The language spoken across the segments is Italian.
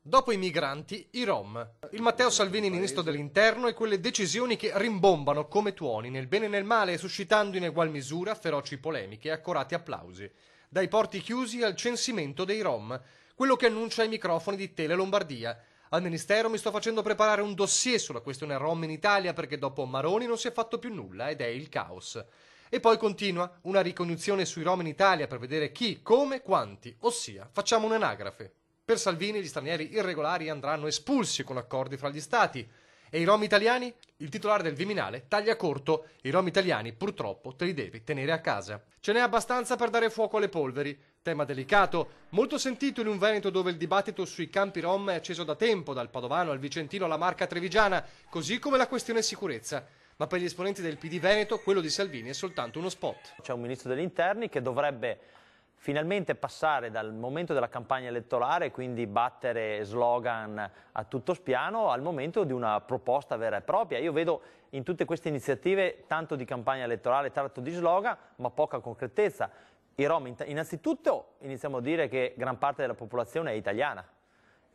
Dopo i migranti, i Rom. Il Matteo Salvini ministro dell'Interno e quelle decisioni che rimbombano come tuoni nel bene e nel male, suscitando in egual misura feroci polemiche e accorati applausi. Dai porti chiusi al censimento dei Rom, quello che annuncia ai microfoni di Tele Lombardia. Al Ministero mi sto facendo preparare un dossier sulla questione Rom in Italia perché dopo Maroni non si è fatto più nulla ed è il caos. E poi continua una ricognizione sui Rom in Italia per vedere chi, come, quanti, ossia facciamo un'anagrafe. Per Salvini gli stranieri irregolari andranno espulsi con accordi fra gli stati. E i Rom italiani? Il titolare del Viminale taglia corto. I Rom italiani purtroppo te li devi tenere a casa. Ce n'è abbastanza per dare fuoco alle polveri. Tema delicato, molto sentito in un Veneto dove il dibattito sui campi Rom è acceso da tempo, dal Padovano al Vicentino alla Marca trevigiana, così come la questione sicurezza. Ma per gli esponenti del PD Veneto, quello di Salvini è soltanto uno spot. C'è un ministro degli interni che dovrebbe finalmente passare dal momento della campagna elettorale, quindi battere slogan a tutto spiano, al momento di una proposta vera e propria. Io vedo in tutte queste iniziative tanto di campagna elettorale, tanto di slogan, ma poca concretezza. I Rom, innanzitutto, iniziamo a dire che gran parte della popolazione è italiana.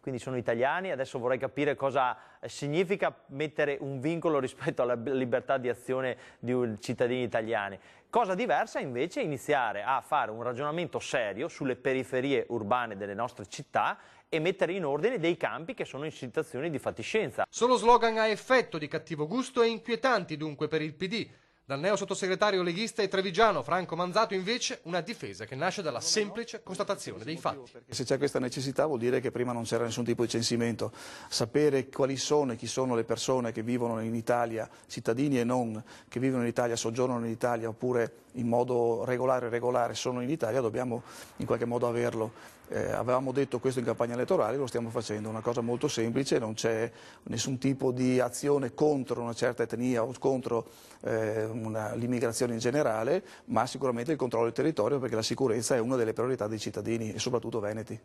Quindi sono italiani, adesso vorrei capire cosa significa mettere un vincolo rispetto alla libertà di azione di cittadini italiani. Cosa diversa invece è iniziare a fare un ragionamento serio sulle periferie urbane delle nostre città e mettere in ordine dei campi che sono in situazioni di fatiscenza. Solo slogan a effetto di cattivo gusto e inquietanti dunque per il PD. Dal neo sottosegretario leghista e trevigiano Franco Manzato invece una difesa che nasce dalla semplice constatazione dei fatti. Se c'è questa necessità vuol dire che prima non c'era nessun tipo di censimento. Sapere quali sono e chi sono le persone che vivono in Italia, cittadini e non, che vivono in Italia, soggiornano in Italia oppure in modo regolare o irregolare sono in Italia, dobbiamo in qualche modo averlo. Avevamo detto questo in campagna elettorale, lo stiamo facendo, una cosa molto semplice, non c'è nessun tipo di azione contro una certa etnia o contro l'immigrazione in generale, ma sicuramente il controllo del territorio perché la sicurezza è una delle priorità dei cittadini e soprattutto veneti.